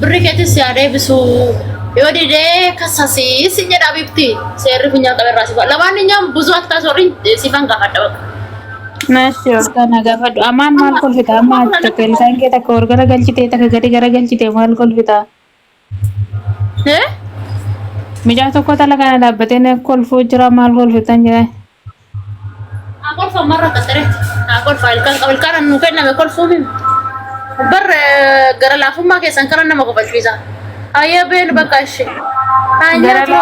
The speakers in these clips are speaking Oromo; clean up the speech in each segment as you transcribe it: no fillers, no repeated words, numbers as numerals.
بريكتي سيارة بسو يودي ده كساسي سيني دابيبتي سير فينيا كبر راسي لما نيجي بزوات كاسورين سيفان كافات Nasi organ agak fadu aman mal kol fita aman tekel kan kita ke organ galchite ta gadi gara galchite mal kol fita eh mija to kota la kana dabbate ne kol fujra mal kol fita nje aku fa marra katare aku file kan kabel kan nuken na kol fumi bar gara la fuma ke sankaran na mako falfisa aya ben bakashi hanya to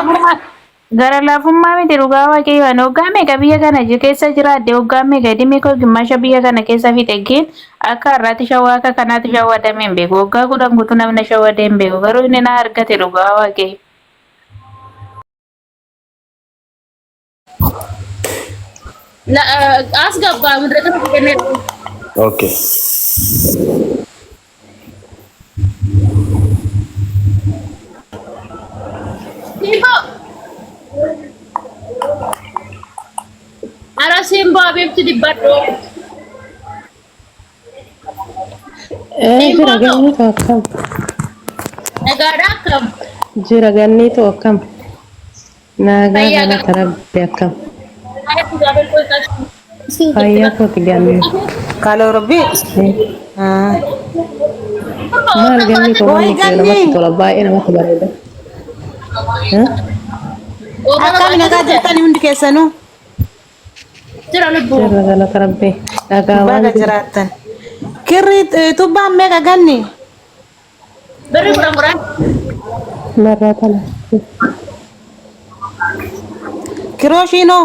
gara lafummaa miti dhugaa waaqayyoon hoggaame ka biyya kana keessa jiraadde hoggaame gadimi koo gimmaasha biyya kana keessa fixeeggiin akka har'aatti shawaa akka kanaatti shawwaadame hin beeku waggaa 10 guutuu namni shawwaadee hin beeku garuu inni na argate dhugaa waaqayyo. لا أسقط مدرسة في الجنة. اوكي سيمبا أنا سيمبا بيبتدي بدو. jira ganni to akkam نقدر كم jira ganni to akkam nagaa فيا galata rabbi akkam أنا تقابل كل كاش. fayyaa kooti ganni Kalau Rabbi, maal ganni to Oi, manni kee ganni. namatti tola baay'ee namatti bareeda akkam nagaa jirtani hundi keessanuu ترى لبو. jira galata rabbi nagaa waan baga jiraattan. Kirri tubbaan meeqa ganni? بري kurang kurang. marraa tana Kirooshiinoo?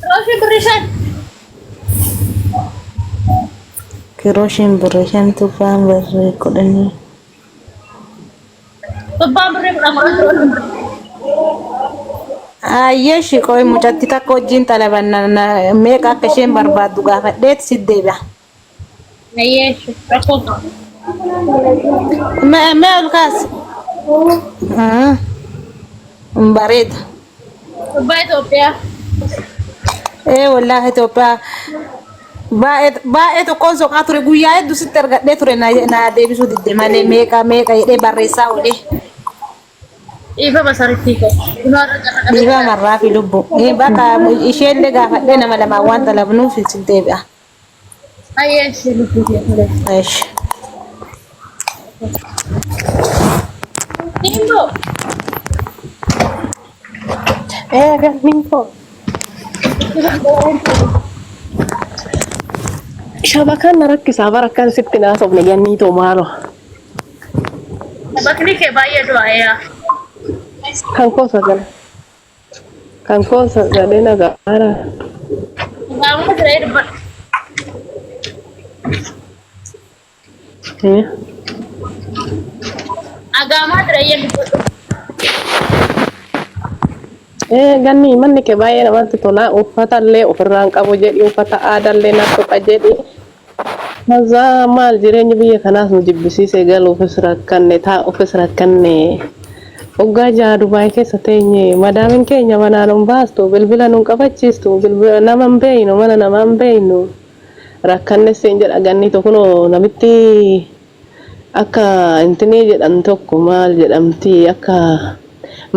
Terus berisan. Kirooshiin birrii 5 tubbaan birrii 10. Bebam beri kurang kurang terus. Ayyeeshi qoy mucatti takka wajjin talabanna meeqa akka isheen barbaaddu gaafadheet sit deebi'a. Iya, repot. Mee ol kaas? Bareeda. Baik Ethiopia. Wallaahi Itoophiyaa baay'ee tokkoon soqaa ture guyyaa hedduu sitti argadhee ture na deebisuu didde malee meeqa jedhee barreessaa oole. Iba masariti ko. Dhiibaa marraa fi lubbu. Bakka isheellee gaafadhee nama lamaan waan talabnuuf sitti deebi'a. Iya, sih lupa dia. Aish. Timbo. ganni koo shabakaan na rakkisaa bara akkan sitti naasofne ganni to maalo Bakni ke bayar doa ya. kan koo sagalee nagaara Kamu terakhir depan. Agama terakhir depan. ganni manni kee baay'ee namatti tola uffatallee ofirraan qabu jedhi uffata aadaallee natti tola jedhi Maza maal jireenyi biyya kanaas nu jibbisiisee galuufis rakkanne taa'uufis rakkanne hoggaa jaha Dubaay keessa teenye madaamin keenya manaa nun baastu bilbila nun qabachiistu bilbila nama hin beeynu mana nama hin beeynu rakkanne siin jedha ganni tokko namitti akka intinii jedhan tokko maal jedhamti akka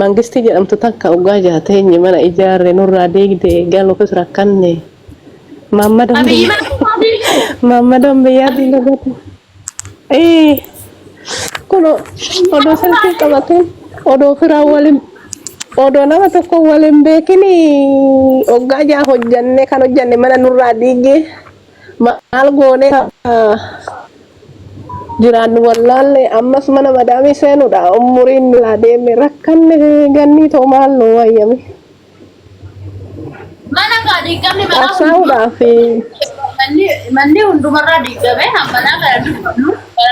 mangistii jedhamtu takka hoggaa jaha teenye mana ijaarre nurraa diigde galuufis rakkanne mamma dambii mamma dambii yaadni lagatu kuno odoo selfii qabate odoo firaa waliin odoo nama tokko waliin beekini hoggaa jaha hojjanne kan hojjanne mana nurraa diigge maal goone jiraannu wallaalle ammas mana madaamii seenuudha umuriin laa deeme rakkanne ganni too maal nu wayyame Mana nggak diigamni mana qabsaa'uudhaaf manni hundumarraa diigame manaa kana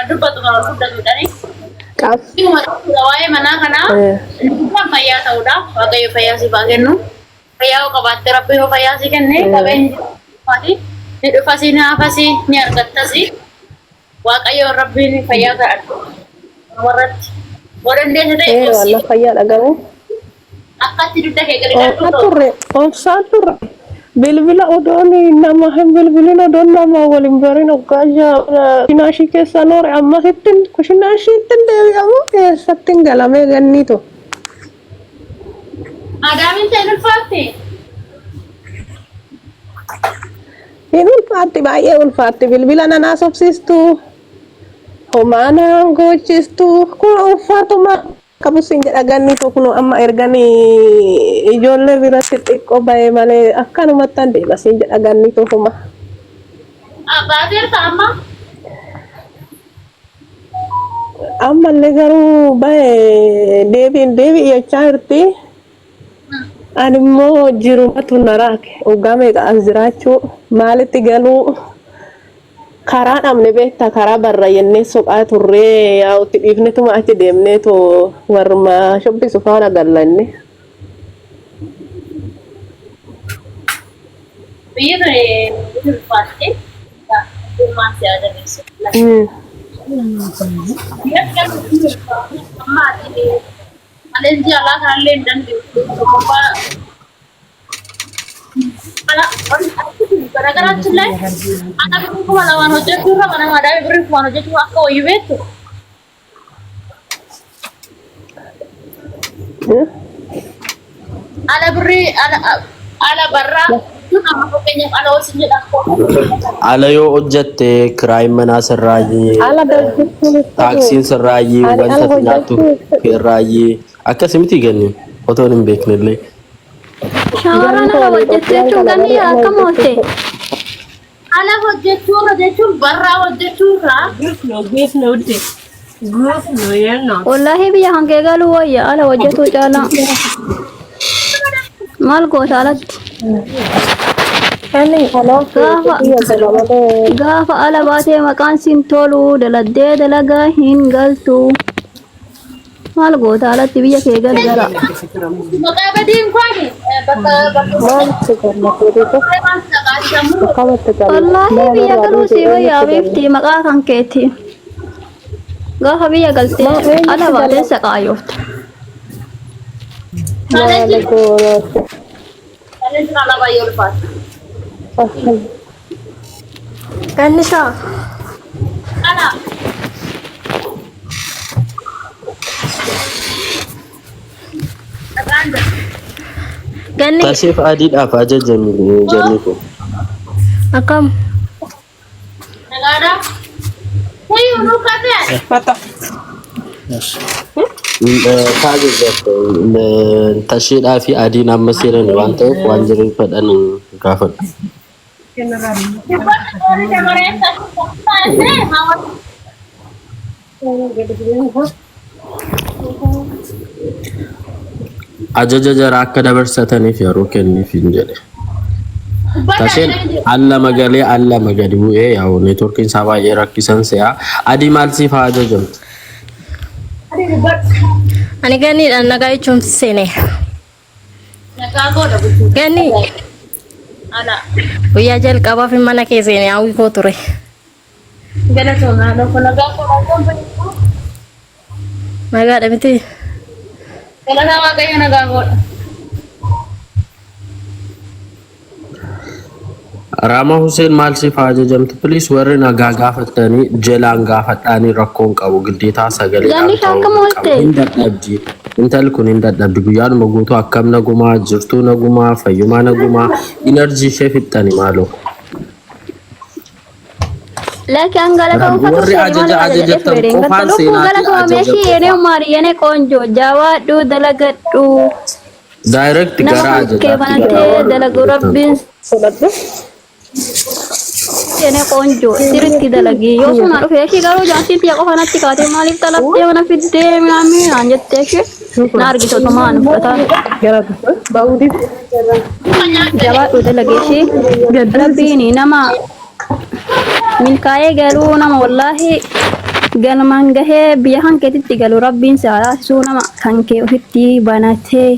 dubbatu kan ol fudhatudha. qabs Waa'ee manaa kanaa kan fayyaa ta'uudhaaf waaqayyo fayyaa siif haa kennu. Fayyaa yoo qabaatte rabbi yoo fayyaa si kenne qabeenyi ni dhufa si ni hafa si ni argatta si. Waaqayyo rabbiin fayyaa kadhadhu. Warratti dandeessa ta'e walla fayyaa dhagahu akkatti dugda kee gadi turre obsaa turre bilbila odooni nama hin bilbilin odoon nama waliin barin oggaasha kushinaashii keessa noore amma sittin kushinaashiittin deebi'amu keessattin galamee ganniitu. Adaamin ta'e ulfaatti. Hin ulfaatti baay'ee ulfaatti bilbila nanaa sobsiistu homaanaan gochistu kun ulfaatuma qabusin jedha ganniitu kun amma erganii ijoollee biratti xiqqoo bahee malee akkanumatti an deebasin jedha ganniitu huma. Baateerta amma? Ammallee garuu bahee deebi'i jechaa jirti. Ani immoo jirumatu na raake waggaa meeqa as jiraachuu maalitti galuu karaa dhabne beektaa karaa barra jennee soqaa turree yaa'utti dhiifnetuma achi deemneetoo warma shobbisu faana gallanne. Biyya ulfaatte gurmaan si agarsiisu. Biyya kan ulfaatte amma ati Alenji ala kanallee hin dandeenye. Garagaraachillee ana birrii kuma lamaan hojjechuu irra mana madaabii birrii kumaan hojjechuu akka wayyu beektu. Ala birrii ala barraa nama fakkeenyaaf ala hoosiin jedhamu. Ala yoo hojjette kiraayin manaa sirraayyee, taaksiin sirraayyee, wanta nyaattu irraayyee akkasumatti ganni otoon hin beeknellee. Shawaraan ala hojjechuun ganni akkam oolte? Ala hojjechuu jechuun barraa hojjechuu irraa. Wallahi biyya hangee galuu wayya ala hojjetuu caalaa. Maal goota alatti? Gaafa ala baatee maqaan siin tolu daladdee dalagaa hin galtu. Maal goota alatti biyya kee galgala. Maqaa badiin kwaani Wallahi biyya galuu si wayyaa beekti maqaa kan keetti. Gaafa biyya galtee ala baatee saqaayoofta. Kanisa. Ala. Ganni Tasheef adiidhaaf ajajame jenni kun. akkam? Nagaadhaa. Wayyuu nu qabee. Tasheedhaa fi adiin amma seenan waan ta'eef waan jireenya fedhan gaafadha. Ajaja jara akka dabarsataniif yeroo kenniif hin jedhe. Tasheen alla magalee alla magadi bu'ee yaa'u neetworkiin isaa baay'ee rakkisan se'a. Adii maal siif haa ajajamtu? Ani ganniidhaan nagaa jechuun seene. Nagaa godha bulchuu. Ganni Ala. guyyaa jalqabaaf mana kee seene hawwii koo ture. Galatoomna lafa nagaa godha. Nagaadha miti. Galataa waaqayyo nagaa godha. Rama Hussein maal siif haa ajajamtu? Please warri nagaa gaafatanii jalaan gaafadhaanii rakkoon qabu giddeetaa sagalee Ganni shaakka moolte. hin dadhabdi. Intalli kun hin dadhabdi. Guyyaanuma guutuu akkam nagumaa, jirtuu nagumaa, fayyumaa nagumaa, inerjii ishee fixxani maaloo. Laki angalata ufatu Warri ajajatan qofaan seenaa galata meeshi yene umari yene konjo jawaadhu dalagadhu Direct gara nama ajajatu. keebanatee dalagu rabbiin yene konjo sirritti dalagi yoo suna dhufe ishee garuu jaantiin xiyya qofanatti kaatee maaliif talaftee mana fiddee mi'aamii naan jettee ishee na argite otomaan fudhataan jabaadhu dalage ishee rabbiin nama milkaa'ee galuu nama wallaahi galmaan gahee biyya kan keetitti galu rabbiin saasuu nama kan kee ofitti banatee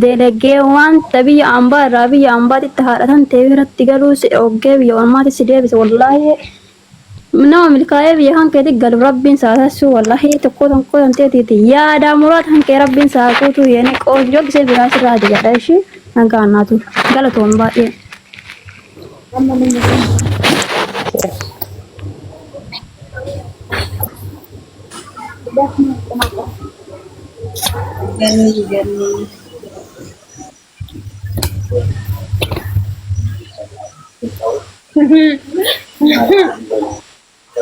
delegee wanta biyya ambaa irraa biyya ambaatitti haadhatan ta'e biratti galuu si oggee biyya ormaatti si deebise wallaahi nama milkaa'ee biyya kan keetitti galu rabbiin saasuu wallaahi tokko tan ta'eeti yaada muraata kan kee rabbiin saasuutu yene qoonjoo gisee biraa sirraa jedha ishee nagaan naatu galatoon baay'ee.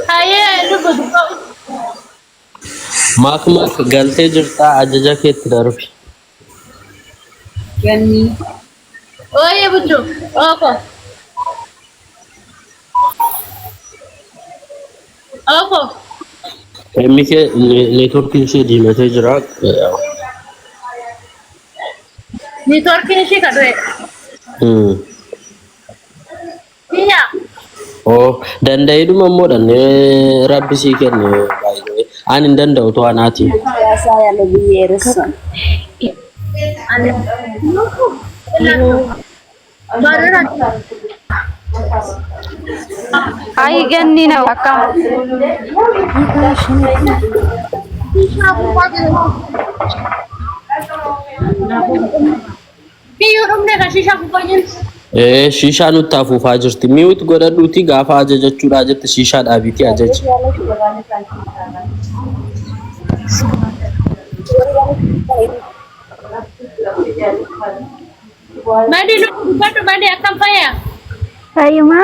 Hayya dubbatu. Maak galtee jirtaa ajaja keetti darbi. Oye buju. Oko. Oko. Emmi kee neetworkiin ishee diimatee jira. Networkiin ishee kadhee. Iya. Oh, danda'idhuma immoo dhanne rabbi sii kenne baay'ee. Ani hin danda'u to'a naati. Ay ganni na akka. Biyyoo dhumne kan shishaa kubbaayin. Shishaa nutti afuufaa jirti. Mi'uuti godhadhuuti gaafa ajajachuudhaa jette shishaa dhaabiitii ajaji. Madi dubbatu madi akkam fayyaa? Fayyuma.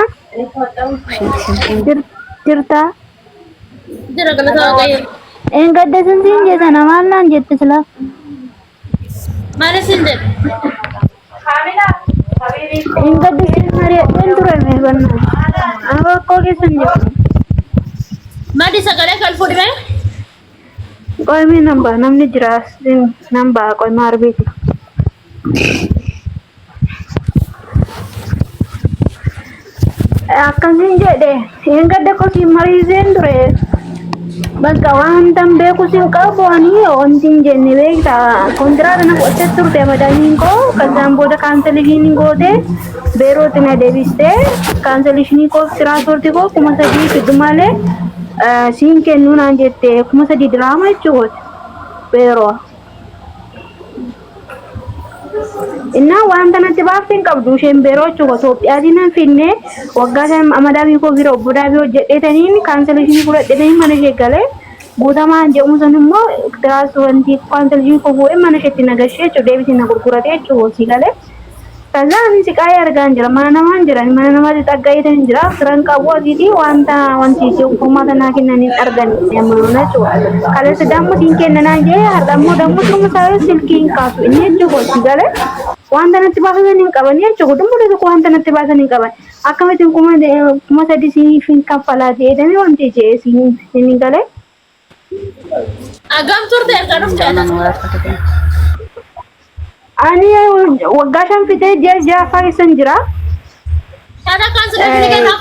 Jirta. Jira galata waaqayyo. Engadda sinsiin jeta namaan naan jette sila. Maali siin jedhe? Engadda sin mari'adheen ture mee banna. Amma akkoo keessan jettu. Madi sagalee kan fuudhime? Qoymi namba namni jiraas namba qoyma arbiiti. Akkasiin jedhe engadda kosii mariiseen ture. Bakka waan tan beeku sin qabu ani wanti hin jenne beekta kontiraata na fudhachaa turte madaniin koo kasaan booda kaanseliishinii goote beerootti na deebiste kaanseliishinii koo tiraanspoortii koo 3,000 fiddu malee siin kennuu naan jette 3,000 diraama jechuudha beeroo. Innaa wanta natti baafteen qabdu isheen beeroo jechuudha Itoophiyaatiin nan finne waggaa san amadaamii koo bira obbo Daabii hojjedheetaniin kaanseliishinii fudhadheetanii mana ishee galee guutamaan jedhamu san immoo tiraaspoortii kaanseliishinii koo fuudhee mana isheetti nagashee jechuudha deebisee na gurgurate jechuudha si galee. Kazaan si qaayee argaan jira mana namaan jiran mana namaatti xaggaa'eetan jira firan qabu asiiti wanti uffummaa tanaa kennaniin argan yemmuu jechuudha. Kaleessa dammo siin kennanaan jee har'ammoo dammo dhuma isaa silkiin kaasu inni jechuudha si galee. Wanta natti baasan hin qaban jechuudha dhumma tokko wanta natti baasan hin qaban akkamitti 3,000 siif kaffalaa jedhanii wanti jee siin hin galee. Agam turte erga dhufte? Ani waggaa shan fitee ji'a ja'affaa keessan jira. Kana kaanseliishinii kennaaf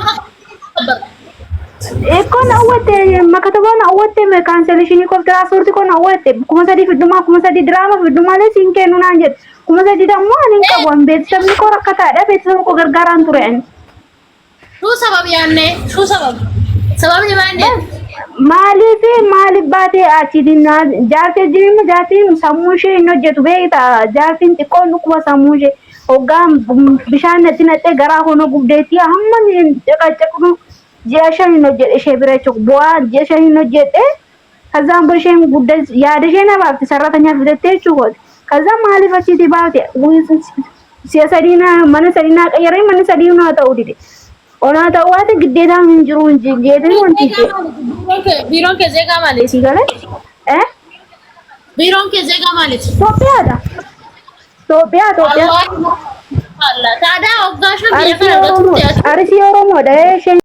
Ekon awwatte makataboon awwatte kaanseliishinii koo tiraaspoortii koon awwatte 3,000 fiddumaa 3,000 diraama fiddumaalee siin kennu naan jedhe 3,000 dammoo ani hin qabu beeksisni koo rakkataadha beeksisni koo gargaaraan ture ani. Shuu sabab yaanne shuu sabab sababni maanne maaliif baatee achiitiin jaartii jireenya jaartiin sammuu ishee hin hojjetu beekta jaartiin xiqqoon dhukkuba sammuu ishee hoggaan bishaan natti naqxee garaa hono gubdeetti hamma caqacaqnu ji'a 5 hin hojjedhe ishee bira jechuudha bu'aa ji'a 5 hin hojjedhe kazaan bira isheen guddaa yaada ishee na baafte sarratanyaa fidattee jechuudha kazaan maaliif achiitii baate si'a sadiinaa mana sadiinaa qayyaree mana sadiinaa ta'uu dide. Ona ta'uu waate giddeetaan hin jiru hin jeetin wanti biiroon kee zeegaa maaliiti? si galee biiroon kee zeegaa maaliiti? Itoophiyaadha. Itoophiyaa. Allah taada hoggaa shan biyya kana argatu. Arsii Oromoodha isheen.